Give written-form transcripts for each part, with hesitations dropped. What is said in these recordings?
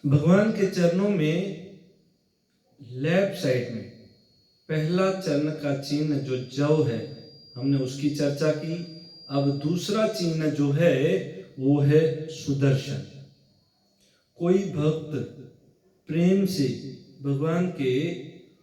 भगवान के चरणों में लेफ्ट साइड में पहला चरण का चिन्ह जो जव है, हमने उसकी चर्चा की। अब दूसरा चिन्ह जो है वो है सुदर्शन। कोई भक्त प्रेम से भगवान के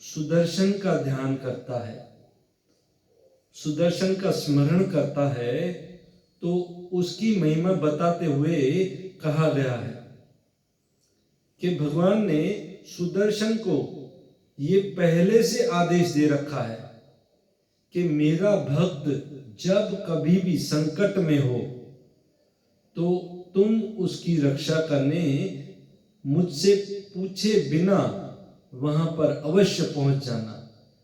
सुदर्शन का ध्यान करता है, सुदर्शन का स्मरण करता है, तो उसकी महिमा बताते हुए कहा गया है कि भगवान ने सुदर्शन को ये पहले से आदेश दे रखा है कि मेरा भक्त जब कभी भी संकट में हो तो तुम उसकी रक्षा करने मुझसे पूछे बिना वहां पर अवश्य पहुंच जाना।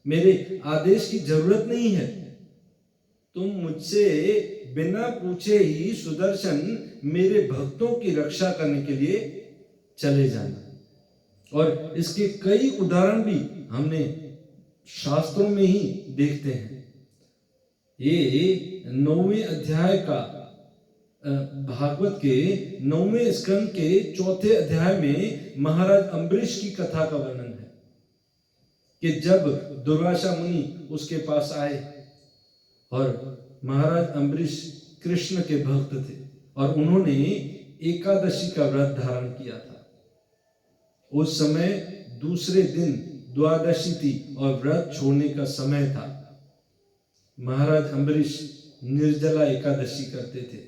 मेरे आदेश की जरूरत नहीं है, तुम मुझसे बिना पूछे ही सुदर्शन मेरे भक्तों की रक्षा करने के लिए चले जाना। और इसके कई उदाहरण भी हमने शास्त्रों में ही देखते हैं। ये 9वें अध्याय का भागवत के 9वें स्कंद के 4थे अध्याय में महाराज अम्बरीश की कथा का वर्णन है कि जब दुर्वासा मुनि उसके पास आए, और महाराज अम्बरीश कृष्ण के भक्त थे और उन्होंने एकादशी का व्रत धारण किया था। उस समय दूसरे दिन द्वादशी थी और व्रत छोड़ने का समय था। महाराज अम्बरीश निर्जला एकादशी करते थे।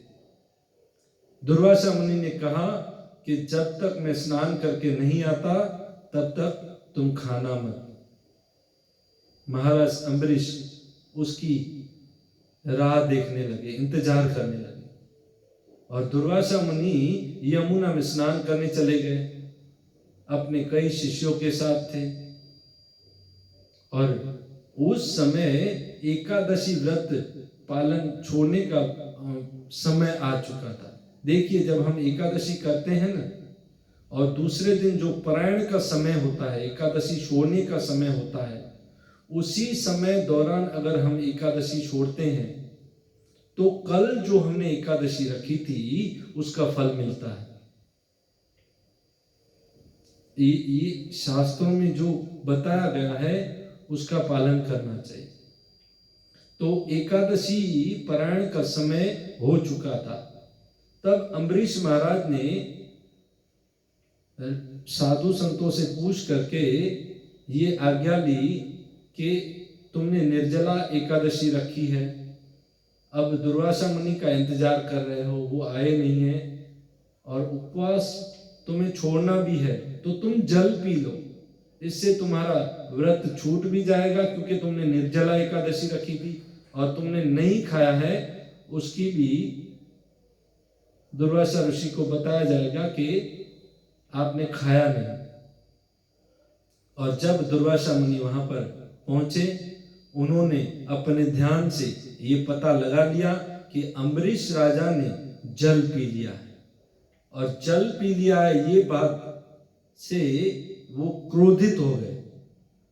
दुर्वासा मुनि ने कहा कि जब तक मैं स्नान करके नहीं आता तब तक तुम खाना मत। महाराज अम्बरीश उसकी राह देखने लगे, इंतजार करने लगे, और दुर्वासा मुनि यमुना में स्नान करने चले गए, अपने कई शिष्यों के साथ थे। और उस समय एकादशी व्रत पालन छोड़ने का समय आ चुका था। देखिए, जब हम एकादशी करते हैं ना, और दूसरे दिन जो परायण का समय होता है, एकादशी छोड़ने का समय होता है, उसी समय दौरान अगर हम एकादशी छोड़ते हैं तो कल जो हमने एकादशी रखी थी उसका फल मिलता है। ये शास्त्रों में जो बताया गया है उसका पालन करना चाहिए। तो एकादशी पारायण का समय हो चुका था। तब अम्बरीश महाराज ने साधु संतों से पूछ करके ये आज्ञा ली कि तुमने निर्जला एकादशी रखी है, अब दुर्वासा मुनि का इंतजार कर रहे हो, वो आए नहीं है, और उपवास तुम्हें छोड़ना भी है, तो तुम जल पी लो, इससे तुम्हारा व्रत छूट भी जाएगा, क्योंकि तुमने निर्जला एकादशी रखी थी और तुमने नहीं खाया है, उसकी भी दुर्वासा ऋषि को बताया जाएगा कि आपने खाया नहीं। और जब दुर्वासा मुनि वहां पर पहुंचे, उन्होंने अपने ध्यान से ये पता लगा लिया कि अम्बरीश राजा ने जल पी लिया है, और जल पी लिया है ये बात से वो क्रोधित हो गए,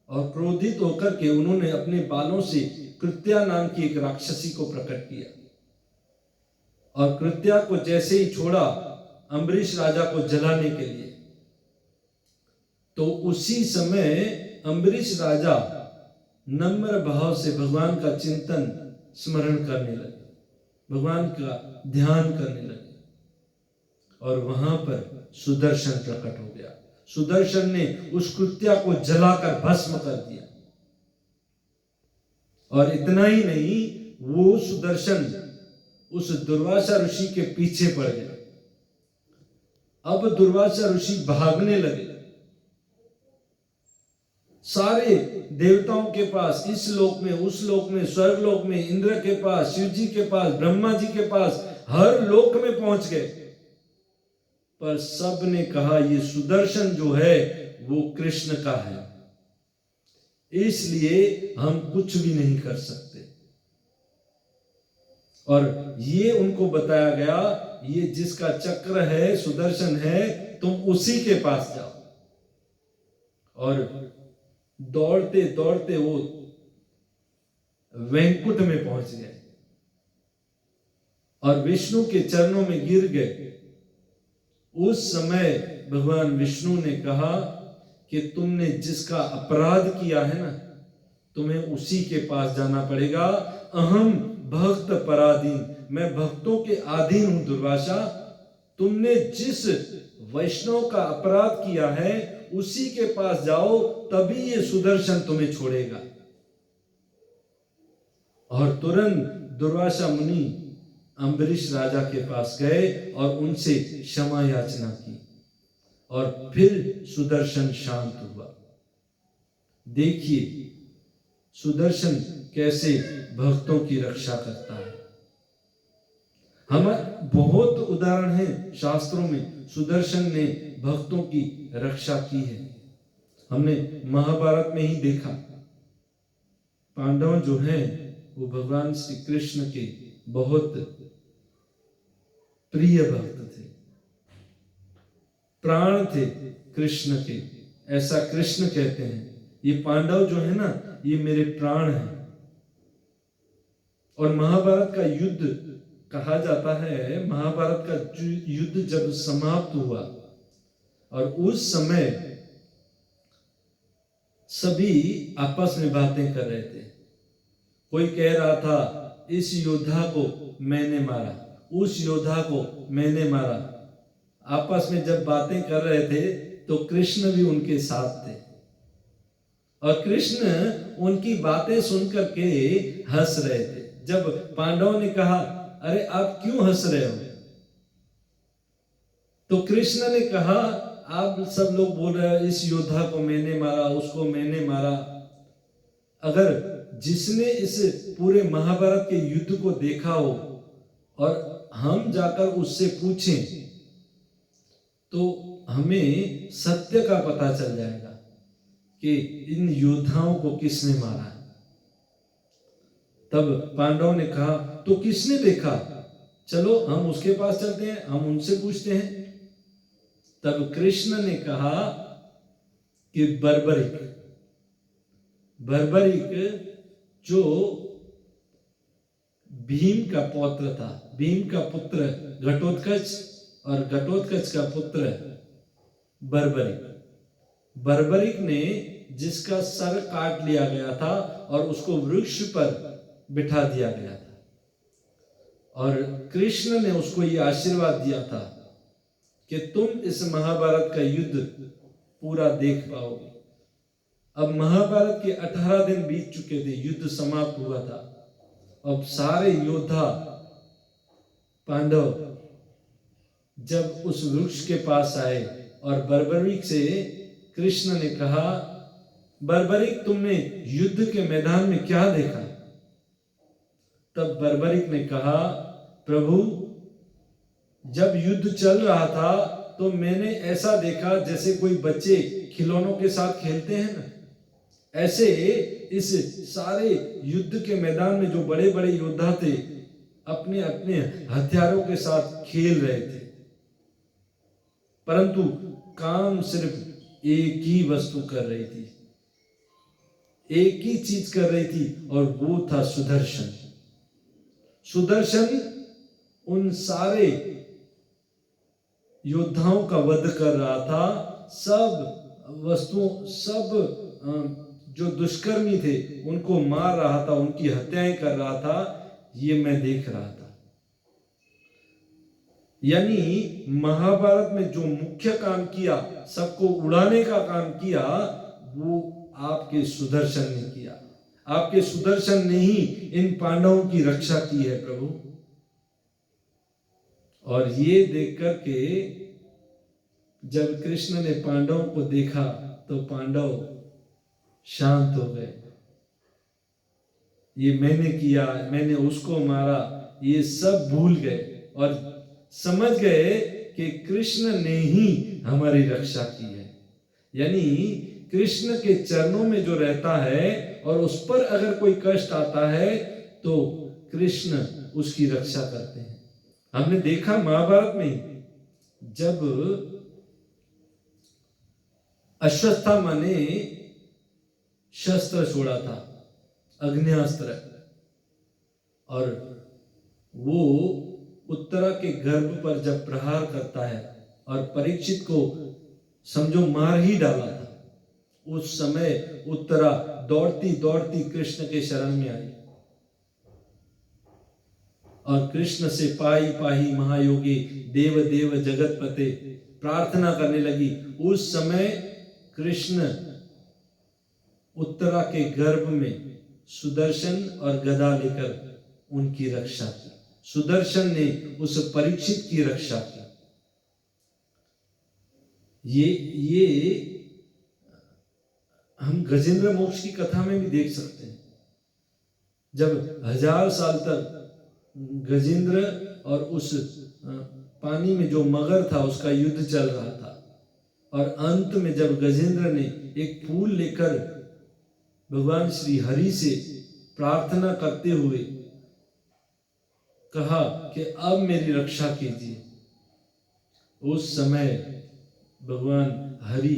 और क्रोधित होकर के उन्होंने अपने बालों से कृत्या नाम की एक राक्षसी को प्रकट किया, और कृत्या को जैसे ही छोड़ा अम्बरीश राजा को जलाने के लिए, तो उसी समय अम्बरीश राजा नम्र भाव से भगवान का चिंतन स्मरण करने लगे, भगवान का ध्यान करने लगे, और वहां पर सुदर्शन प्रकट हो गया। सुदर्शन ने उस कृत्या को जलाकर भस्म कर दिया, और इतना ही नहीं, वो सुदर्शन उस दुर्वासा ऋषि के पीछे पड़ गया। अब दुर्वासा ऋषि भागने लगे, सारे देवताओं के पास, इस लोक में, उस लोक में, स्वर्ग लोक में, इंद्र के पास, शिव जी के पास, ब्रह्मा जी के पास, हर लोक में पहुंच गए, पर सब ने कहा ये सुदर्शन जो है वो कृष्ण का है, इसलिए हम कुछ भी नहीं कर सकते। और ये उनको बताया गया, ये जिसका चक्र है, सुदर्शन है, तुम उसी के पास जाओ। और दौड़ते दौड़ते वो वैकुंठ में पहुंच गए और विष्णु के चरणों में गिर गए। उस समय भगवान विष्णु ने कहा कि तुमने जिसका अपराध किया है ना, तुम्हें उसी के पास जाना पड़ेगा। अहम भक्त पराधीन, मैं भक्तों के अधीन हूं दुर्वासा। तुमने जिस वैष्णव का अपराध किया है उसी के पास जाओ, तभी ये सुदर्शन तुम्हें छोड़ेगा। और तुरंत दुर्वासा मुनि अम्बरीश राजा के पास गए और उनसे क्षमा याचना की, और फिर सुदर्शन शांत हुआ। देखिए सुदर्शन कैसे भक्तों की रक्षा करता है। हम बहुत उदाहरण हैं शास्त्रों में, सुदर्शन ने भक्तों की रक्षा की है। हमने महाभारत में ही देखा, पांडव जो हैं वो भगवान श्री कृष्ण के बहुत प्रिय भक्त थे, प्राण थे कृष्ण के। ऐसा कृष्ण कहते हैं, ये पांडव जो है ना, ये मेरे प्राण हैं। और महाभारत का युद्ध कहा जाता है, महाभारत का युद्ध जब समाप्त हुआ और उस समय सभी आपस में बातें कर रहे थे। कोई कह रहा था इस योद्धा को मैंने मारा, उस योद्धा को मैंने मारा। आपस में जब बातें कर रहे थे तो कृष्ण भी उनके साथ थे, और कृष्ण उनकी बातें सुनकर के हंस रहे थे। जब पांडवों ने कहा अरे आप क्यों हंस रहे हो, तो कृष्ण ने कहा आप सब लोग बोल रहे हो इस योद्धा को मैंने मारा, उसको मैंने मारा। अगर जिसने इस पूरे महाभारत के युद्ध को देखा हो और हम जाकर उससे पूछें तो हमें सत्य का पता चल जाएगा कि इन योद्धाओं को किसने मारा है। तब पांडवों ने कहा तो किसने देखा, चलो हम उसके पास चलते हैं, हम उनसे पूछते हैं। तब कृष्ण ने कहा कि बर्बरिक जो भीम का पौत्र था, भीम का पुत्र घटोत्कच और घटोत्कच का पुत्र बर्बरिक ने जिसका सर काट लिया गया था और उसको वृक्ष पर बिठा दिया गया था, और कृष्ण ने उसको ये आशीर्वाद दिया था कि तुम इस महाभारत का युद्ध पूरा देख पाओगे। अब महाभारत के 18 दिन बीत चुके थे, युद्ध समाप्त हुआ था। अब सारे योद्धा पांडव जब उस वृक्ष के पास आए और बर्बरिक से कृष्ण ने कहा बर्बरिक तुमने युद्ध के मैदान में क्या देखा। तब बर्बरिक ने कहा प्रभु जब युद्ध चल रहा था तो मैंने ऐसा देखा जैसे कोई बच्चे खिलौनों के साथ खेलते हैं ना, ऐसे इस सारे युद्ध के मैदान में जो बड़े बड़े योद्धा थे अपने अपने हथियारों के साथ खेल रहे थे, परंतु काम सिर्फ एक ही वस्तु कर रही थी, एक ही चीज कर रही थी, और वो था सुदर्शन। सुदर्शन उन सारे योद्धाओं का वध कर रहा था। सब वस्तुओं, सब जो दुष्कर्मी थे उनको मार रहा था, उनकी हत्याएं कर रहा था, ये मैं देख रहा था। यानी महाभारत में जो मुख्य काम किया, सबको उड़ाने का काम किया, वो आपके सुदर्शन ने किया। आपके सुदर्शन ने ही इन पांडवों की रक्षा की है प्रभु। और ये देख करके जब कृष्ण ने पांडवों को देखा तो पांडव शांत हो गए। ये मैंने किया, मैंने उसको मारा, ये सब भूल गए और समझ गए कि कृष्ण ने ही हमारी रक्षा की है। यानी कृष्ण के चरणों में जो रहता है और उस पर अगर कोई कष्ट आता है तो कृष्ण उसकी रक्षा करते हैं। हमने देखा महाभारत में जब अश्वत्थामा ने शस्त्र छोड़ा था, अग्न्यास्त्र, और वो उत्तरा के गर्भ पर जब प्रहार करता है और परीक्षित को समझो मार ही डाला था। उस समय उत्तरा दौड़ती दौड़ती कृष्ण के शरण में आई और कृष्ण से पाई पाही महायोगी देव देव जगतपते प्रार्थना करने लगी। उस समय कृष्ण उत्तरा के गर्भ में सुदर्शन और गदा लेकर उनकी रक्षा की। सुदर्शन ने उस परीक्षित की रक्षा की। ये हम गजेंद्र मोक्ष की कथा में भी देख सकते हैं। जब 1000 साल तक गजेंद्र और उस पानी में जो मगर था उसका युद्ध चल रहा था, और अंत में जब गजेंद्र ने एक फूल लेकर भगवान श्री हरि से प्रार्थना करते हुए कहा कि अब मेरी रक्षा कीजिए, उस समय भगवान हरि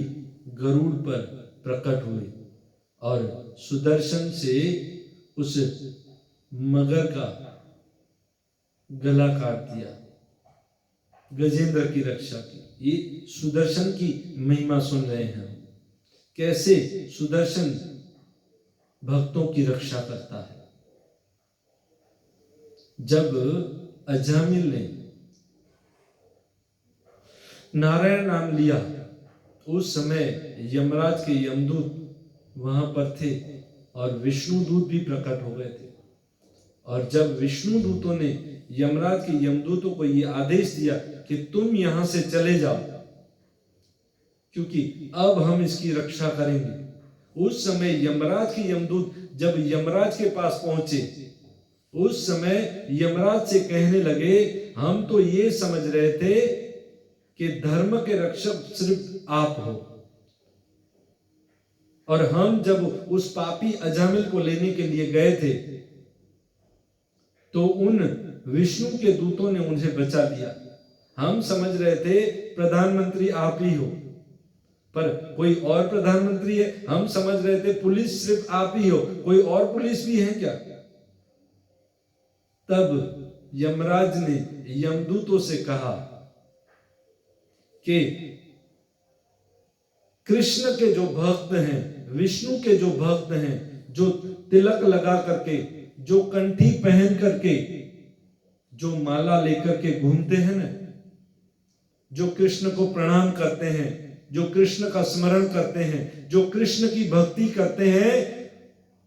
गरुड़ पर प्रकट हुए और सुदर्शन से उस मगर का गला काट दिया, गजेंद्र की रक्षा की। ये सुदर्शन की महिमा सुन रहे हैं, कैसे सुदर्शन भक्तों की रक्षा करता है। जब अजामिल ने नारायण नाम लिया, उस समय यमराज के यमदूत वहां पर थे और विष्णु दूत भी प्रकट हो गए थे। और जब विष्णु दूतों ने यमराज के यमदूतों को यह आदेश दिया कि तुम यहां से चले जाओ क्योंकि अब हम इसकी रक्षा करेंगे, उस समय यमराज के यमदूत जब यमराज के पास पहुंचे, उस समय यमराज से कहने लगे, हम तो ये समझ रहे थे कि धर्म के रक्षक सिर्फ आप हो, और हम जब उस पापी अजामिल को लेने के लिए गए थे तो उन विष्णु के दूतों ने उन्हें बचा लिया। हम समझ रहे थे प्रधानमंत्री आप ही हो, पर कोई और प्रधानमंत्री है। हम समझ रहे थे पुलिस सिर्फ आप ही हो, कोई और पुलिस भी है क्या? तब यमराज ने यमदूतों से कहा कि कृष्ण के जो भक्त हैं, विष्णु के जो भक्त हैं, जो तिलक लगा करके, जो कंठी पहन करके, जो माला लेकर के घूमते हैं ना, जो कृष्ण को प्रणाम करते हैं, जो कृष्ण का स्मरण करते हैं, जो कृष्ण की भक्ति करते हैं,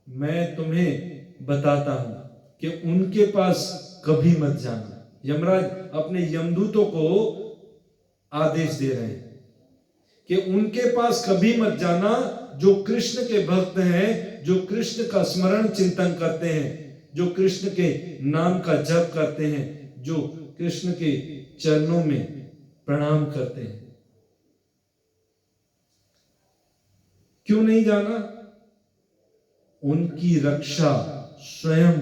मैं तुम्हें बताता हूं कि उनके पास कभी मत जाना। यमराज अपने यमदूतों को आदेश दे रहे हैं कि उनके पास कभी मत जाना, जो कृष्ण के भक्त हैं, जो कृष्ण का स्मरण चिंतन करते हैं, जो कृष्ण के नाम का जप करते हैं, जो कृष्ण के चरणों में प्रणाम करते हैं। क्यों नहीं जाना? उनकी रक्षा स्वयं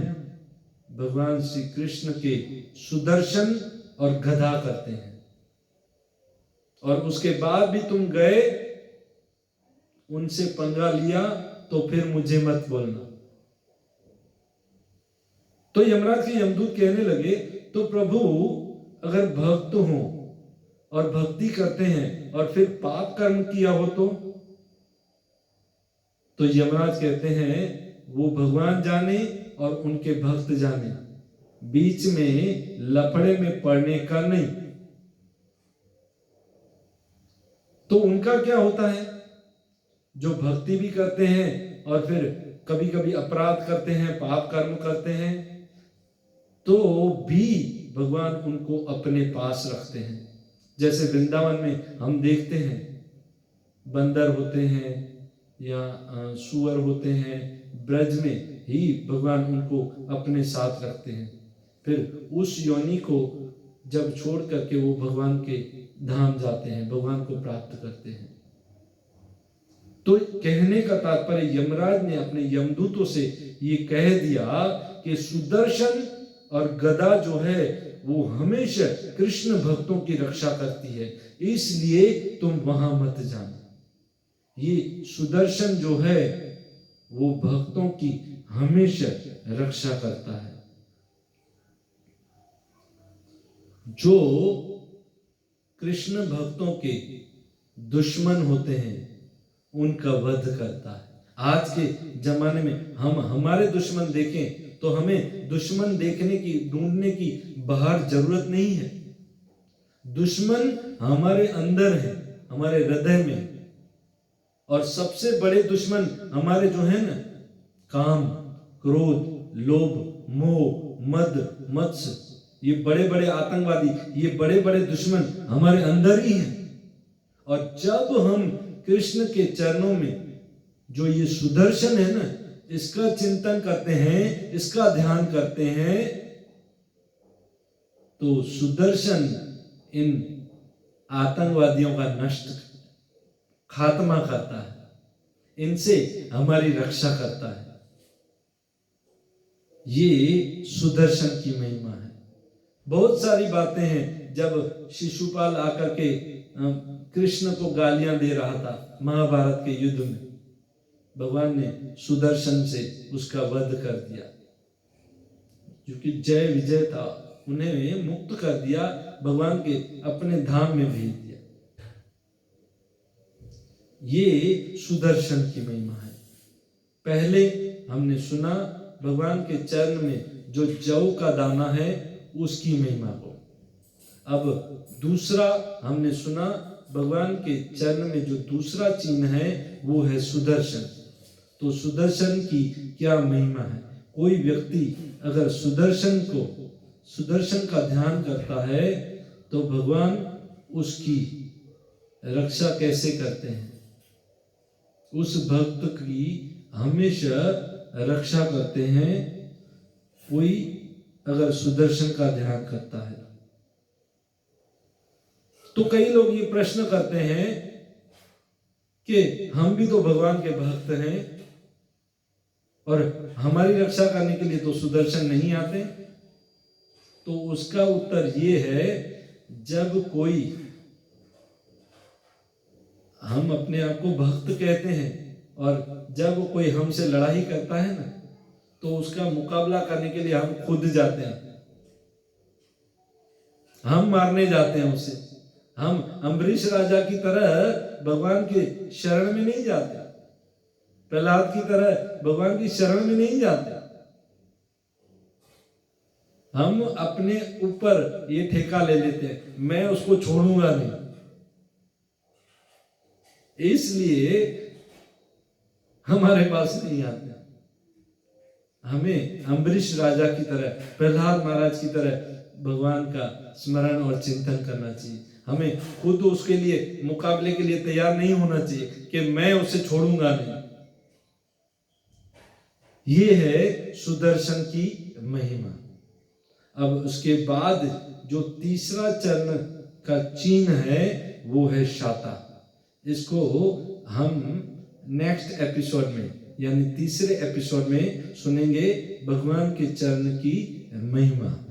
भगवान श्री कृष्ण के सुदर्शन और गदा करते हैं। और उसके बाद भी तुम गए, उनसे पंगा लिया, तो फिर मुझे मत बोलना। तो यमराज के यमदूत कहने लगे, तो प्रभु अगर भक्त हो और भक्ति करते हैं और फिर पाप कर्म किया हो तो यमराज कहते हैं वो भगवान जाने और उनके भक्त जाने, बीच में लफड़े में पड़ने का नहीं। तो उनका क्या होता है? जो भक्ति भी करते हैं और फिर कभी कभी अपराध करते हैं, पाप कर्म करते हैं, तो भी भगवान उनको अपने पास रखते हैं। जैसे वृंदावन में हम देखते हैं, बंदर होते हैं या सुअर होते हैं, ब्रज में ही भगवान उनको अपने साथ रखते हैं। फिर उस योनि को जब छोड़ करके वो भगवान के धाम जाते हैं, भगवान को प्राप्त करते हैं। तो कहने का तात्पर्य, यमराज ने अपने यमदूतों से ये कह दिया कि सुदर्शन और गदा जो है वो हमेशा कृष्ण भक्तों की रक्षा करती है, इसलिए तुम वहां मत जाना। ये सुदर्शन जो है वो भक्तों की हमेशा रक्षा करता है। जो कृष्ण भक्तों के दुश्मन होते हैं उनका वध करता है। आज के जमाने में हम हमारे दुश्मन देखें तो हमें दुश्मन देखने की ढूंढने की बाहर जरूरत नहीं है। दुश्मन हमारे अंदर है, हमारे हृदय में। और सबसे बड़े दुश्मन हमारे जो है ना, काम, क्रोध, लोभ, मोह, मद, मत्स्य, ये बड़े बड़े आतंकवादी, ये बड़े बड़े दुश्मन हमारे अंदर ही हैं। और जब हम कृष्ण के चरणों में जो ये सुदर्शन है ना, इसका चिंतन करते हैं, इसका ध्यान करते हैं, तो सुदर्शन इन आतंकवादियों का खात्मा करता है, इनसे हमारी रक्षा करता है। ये सुदर्शन की महिमा है। बहुत सारी बातें हैं। जब शिशुपाल आकर के कृष्ण को गालियां दे रहा था महाभारत के युद्ध में, भगवान ने सुदर्शन से उसका वध कर दिया, क्योंकि जय विजय था, उन्हें मुक्त कर दिया, भगवान के अपने धाम में भेज दिया। ये सुदर्शन की महिमा है। पहले हमने सुना भगवान के चरण में जो जौ का दाना है उसकी महिमा को। अब दूसरा हमने सुना भगवान के चरण में जो दूसरा चिन्ह है वो है सुदर्शन। तो सुदर्शन की क्या महिमा है? कोई व्यक्ति अगर सुदर्शन का ध्यान करता है तो भगवान उसकी रक्षा कैसे करते हैं? उस भक्त की हमेशा रक्षा करते हैं कोई अगर सुदर्शन का ध्यान करता है। तो कई लोग ये प्रश्न करते हैं कि हम भी तो भगवान के भक्त हैं और हमारी रक्षा करने के लिए तो सुदर्शन नहीं आते। तो उसका उत्तर ये है, जब कोई, हम अपने आप को भक्त कहते हैं और जब कोई हमसे लड़ाई करता है ना, तो उसका मुकाबला करने के लिए हम खुद जाते हैं, हम मारने जाते हैं उसे। हम अम्बरीश राजा की तरह भगवान के शरण में नहीं जाते, प्रहलाद की तरह भगवान की शरण में नहीं जाते। हम अपने ऊपर ये ठेका ले लेते हैं, मैं उसको छोड़ूंगा नहीं। इसलिए हमारे पास नहीं आते। हमें अम्बरीश राजा की तरह, प्रहलाद महाराज की तरह भगवान का स्मरण और चिंतन करना चाहिए। हमें खुद उसके लिए मुकाबले के लिए तैयार नहीं होना चाहिए कि मैं उसे छोड़ूंगा नहीं। ये है सुदर्शन की महिमा। अब उसके बाद जो तीसरा चरण का चिन्ह है वो है शाता। इसको हम नेक्स्ट एपिसोड में, यानी तीसरे एपिसोड में सुनेंगे भगवान के चरण की महिमा।